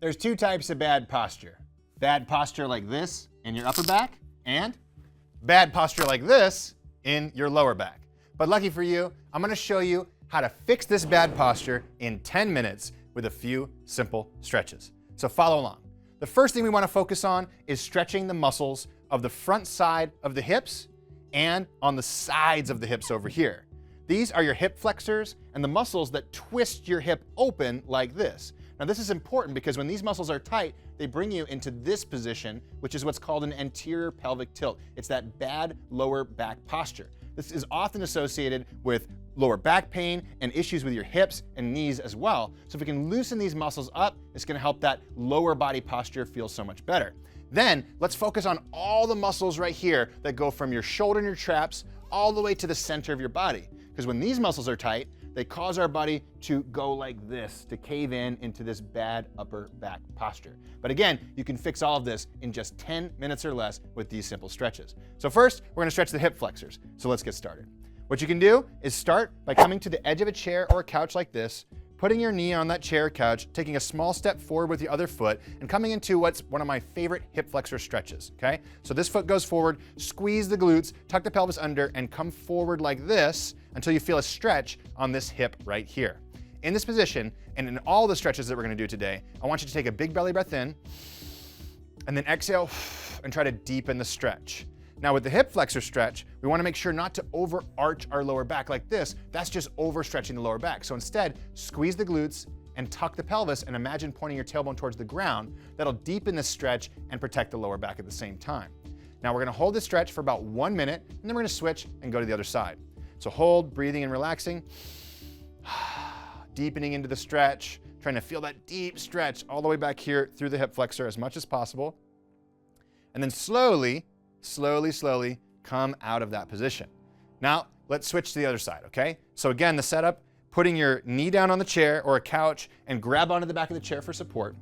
There's two types of bad posture. Bad posture like this in your upper back, and bad posture like this in your lower back. But lucky for you, I'm gonna show you how to fix this bad posture in 10 minutes with a few simple stretches. So follow along. The first thing we wanna focus on is stretching the muscles of the front side of the hips and on the sides of the hips over here. These are your hip flexors and the muscles that twist your hip open like this. Now this is important because when these muscles are tight, they bring you into this position, which is what's called an anterior pelvic tilt. It's that bad lower back posture. This is often associated with lower back pain and issues with your hips and knees as well. So if we can loosen these muscles up, it's gonna help that lower body posture feel so much better. Then let's focus on all the muscles right here that go from your shoulder and your traps all the way to the center of your body. Because when these muscles are tight, they cause our body to go like this, to cave in into this bad upper back posture. But again, you can fix all of this in just 10 minutes or less with these simple stretches. So first, we're gonna stretch the hip flexors. So let's get started. What you can do is start by coming to the edge of a chair or a couch like this, putting your knee on that chair or couch, taking a small step forward with your other foot, and coming into what's one of my favorite hip flexor stretches, okay? So this foot goes forward, squeeze the glutes, tuck the pelvis under, and come forward like this until you feel a stretch on this hip right here. In this position, and in all the stretches that we're gonna do today, I want you to take a big belly breath in, and then exhale, and try to deepen the stretch. Now with the hip flexor stretch, we wanna make sure not to overarch our lower back like this. That's just overstretching the lower back. So instead, squeeze the glutes and tuck the pelvis and imagine pointing your tailbone towards the ground. That'll deepen this stretch and protect the lower back at the same time. Now we're gonna hold this stretch for about 1 minute, and then we're gonna switch and go to the other side. So hold, breathing and relaxing, deepening into the stretch, trying to feel that deep stretch all the way back here through the hip flexor as much as possible. And then slowly come out of that position. Now, let's switch to the other side, okay? So again, the setup, putting your knee down on the chair or a couch and grab onto the back of the chair for support.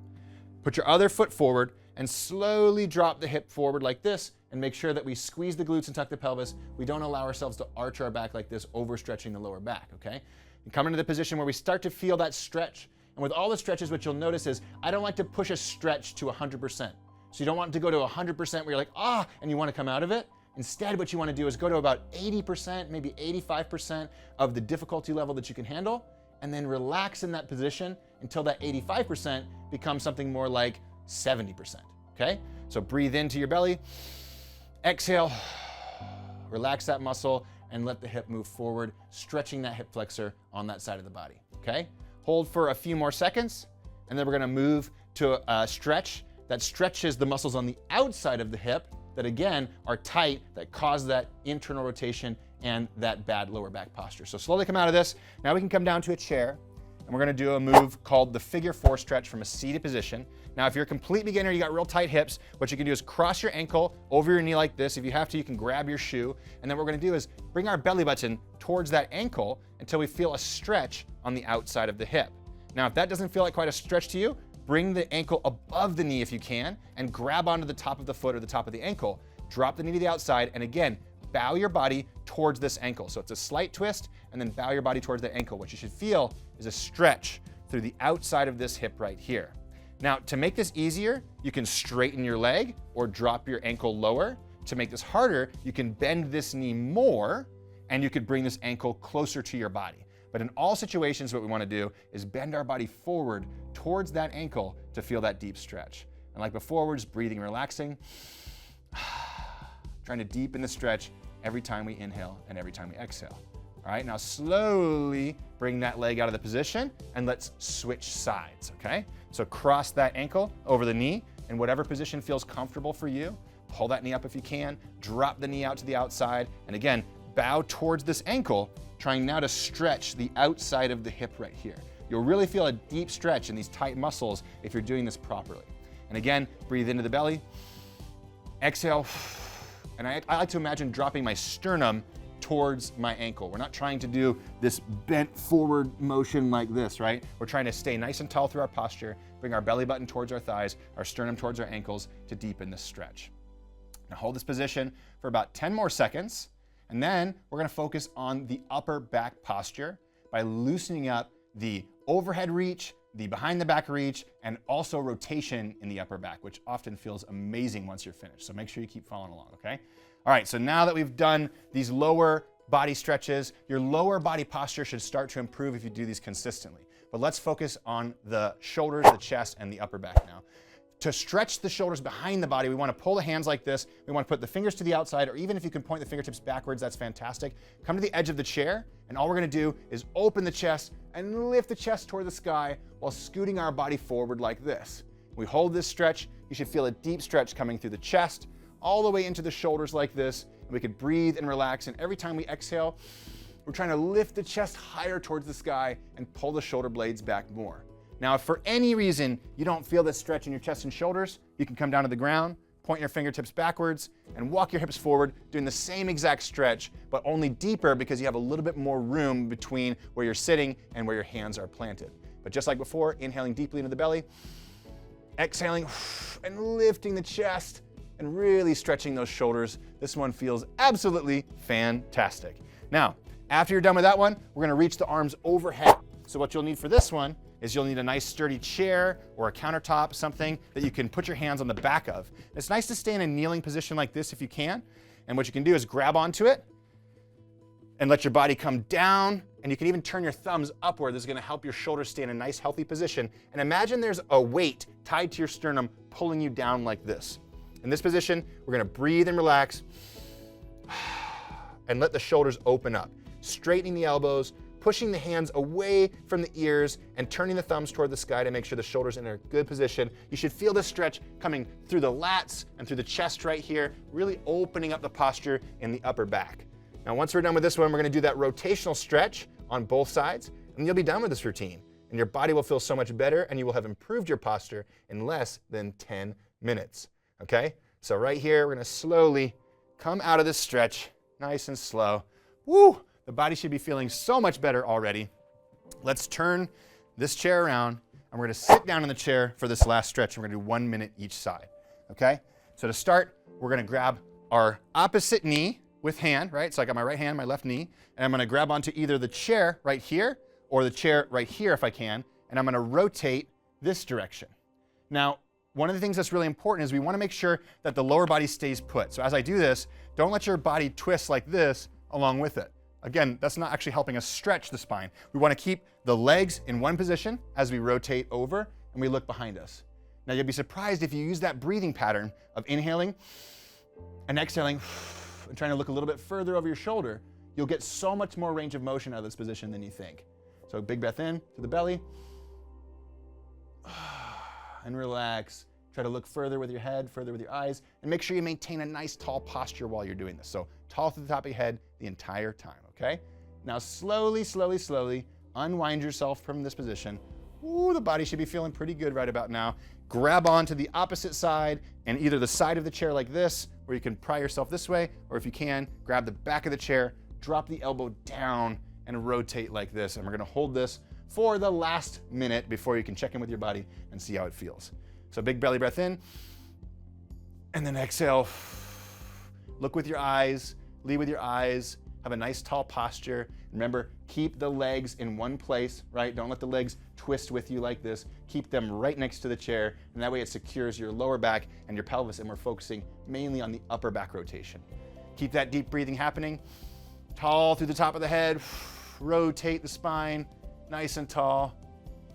Put your other foot forward and slowly drop the hip forward like this and make sure that we squeeze the glutes and tuck the pelvis. We don't allow ourselves to arch our back like this, overstretching the lower back, okay? And come into the position where we start to feel that stretch. And with all the stretches, what you'll notice is I don't like to push a stretch to 100%. So you don't want it to go to 100% where you're like, and you want to come out of it. Instead, what you want to do is go to about 80%, maybe 85% of the difficulty level that you can handle, and then relax in that position until that 85% becomes something more like 70%, okay? So breathe into your belly, exhale, relax that muscle, and let the hip move forward, stretching that hip flexor on that side of the body, okay? Hold for a few more seconds, and then we're gonna move to a stretch that stretches the muscles on the outside of the hip that again are tight, that cause that internal rotation and that bad lower back posture. So slowly come out of this. Now we can come down to a chair and we're gonna do a move called the figure 4 stretch from a seated position. Now if you're a complete beginner, you got real tight hips, what you can do is cross your ankle over your knee like this. If you have to, you can grab your shoe. And then what we're gonna do is bring our belly button towards that ankle until we feel a stretch on the outside of the hip. Now if that doesn't feel like quite a stretch to you, bring the ankle above the knee if you can and grab onto the top of the foot or the top of the ankle. Drop the knee to the outside and again, bow your body towards this ankle. So it's a slight twist and then bow your body towards the ankle. What you should feel is a stretch through the outside of this hip right here. Now, to make this easier, you can straighten your leg or drop your ankle lower. To make this harder, you can bend this knee more and you could bring this ankle closer to your body. But in all situations, what we want to do is bend our body forward towards that ankle to feel that deep stretch. And like before, we're just breathing and relaxing, trying to deepen the stretch every time we inhale and every time we exhale. All right, now slowly bring that leg out of the position and let's switch sides, okay? So cross that ankle over the knee in whatever position feels comfortable for you. Pull that knee up if you can, drop the knee out to the outside, and again, bow towards this ankle, trying now to stretch the outside of the hip right here. You'll really feel a deep stretch in these tight muscles if you're doing this properly. And again, breathe into the belly, exhale, and I like to imagine dropping my sternum towards my ankle. We're not trying to do this bent forward motion like this, right? We're trying to stay nice and tall through our posture, bring our belly button towards our thighs, our sternum towards our ankles to deepen this stretch. Now hold this position for about 10 more seconds, and then we're gonna focus on the upper back posture by loosening up the overhead reach, the behind the back reach, and also rotation in the upper back, which often feels amazing once you're finished. So make sure you keep following along, okay? All right, so now that we've done these lower body stretches, your lower body posture should start to improve if you do these consistently. But let's focus on the shoulders, the chest, and the upper back now. To stretch the shoulders behind the body, we want to pull the hands like this. We want to put the fingers to the outside, or even if you can point the fingertips backwards, that's fantastic. Come to the edge of the chair, and all we're going to do is open the chest and lift the chest toward the sky while scooting our body forward like this. We hold this stretch. You should feel a deep stretch coming through the chest, all the way into the shoulders like this. And we could breathe and relax, and every time we exhale, we're trying to lift the chest higher towards the sky and pull the shoulder blades back more. Now, if for any reason you don't feel this stretch in your chest and shoulders, you can come down to the ground, point your fingertips backwards, and walk your hips forward, doing the same exact stretch, but only deeper because you have a little bit more room between where you're sitting and where your hands are planted. But just like before, inhaling deeply into the belly, exhaling and lifting the chest and really stretching those shoulders. This one feels absolutely fantastic. Now, after you're done with that one, we're gonna reach the arms overhead. So what you'll need for this one is you'll need a nice sturdy chair or a countertop, something that you can put your hands on the back of. It's nice to stay in a kneeling position like this if you can. And what you can do is grab onto it and let your body come down. And you can even turn your thumbs upward. This is gonna help your shoulders stay in a nice healthy position. And imagine there's a weight tied to your sternum pulling you down like this. In this position, we're gonna breathe and relax and let the shoulders open up, straightening the elbows, pushing the hands away from the ears and turning the thumbs toward the sky to make sure the shoulders are in a good position. You should feel this stretch coming through the lats and through the chest right here, really opening up the posture in the upper back. Now, once we're done with this one, we're gonna do that rotational stretch on both sides, and you'll be done with this routine. And your body will feel so much better, and you will have improved your posture in less than 10 minutes, okay? So right here, we're gonna slowly come out of this stretch, nice and slow. Woo! The body should be feeling so much better already. Let's turn this chair around, and we're gonna sit down in the chair for this last stretch. We're gonna do 1 minute each side, okay? So to start, we're gonna grab our opposite knee with hand, right? So I got my right hand, my left knee, and I'm gonna grab onto either the chair right here or the chair right here if I can, and I'm gonna rotate this direction. Now, one of the things that's really important is we wanna make sure that the lower body stays put. So as I do this, don't let your body twist like this along with it. Again, that's not actually helping us stretch the spine. We wanna keep the legs in one position as we rotate over and we look behind us. Now you'll be surprised if you use that breathing pattern of inhaling and exhaling and trying to look a little bit further over your shoulder, you'll get so much more range of motion out of this position than you think. So big breath in through the belly and relax. Try to look further with your head, further with your eyes, and make sure you maintain a nice tall posture while you're doing this. So tall through the top of your head the entire time, okay? Now slowly, slowly, slowly unwind yourself from this position. Ooh, the body should be feeling pretty good right about now. Grab onto the opposite side and either the side of the chair like this, where you can pry yourself this way, or if you can, grab the back of the chair, drop the elbow down and rotate like this. And we're gonna hold this for the last minute before you can check in with your body and see how it feels. So big belly breath in, and then exhale. Look with your eyes, lead with your eyes, have a nice tall posture. Remember, keep the legs in one place, right? Don't let the legs twist with you like this. Keep them right next to the chair, and that way it secures your lower back and your pelvis, and we're focusing mainly on the upper back rotation. Keep that deep breathing happening. Tall through the top of the head, rotate the spine, nice and tall.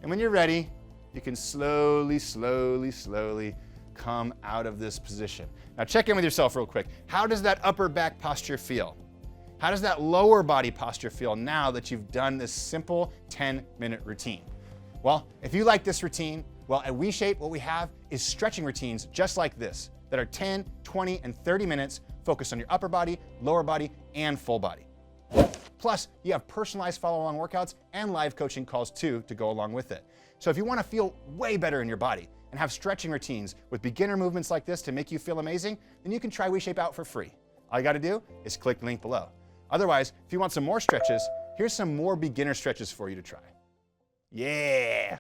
And when you're ready, you can slowly, slowly, slowly come out of this position. Now check in with yourself real quick. How does that upper back posture feel? How does that lower body posture feel now that you've done this simple 10-minute routine? Well, if you like this routine, well, at WeShape, what we have is stretching routines just like this that are 10, 20, and 30 minutes focused on your upper body, lower body, and full body. Plus, you have personalized follow-along workouts and live coaching calls too to go along with it. So if you want to feel way better in your body and have stretching routines with beginner movements like this to make you feel amazing, then you can try WeShape out for free. All you got to do is click the link below. Otherwise, if you want some more stretches, here's some more beginner stretches for you to try. Yeah!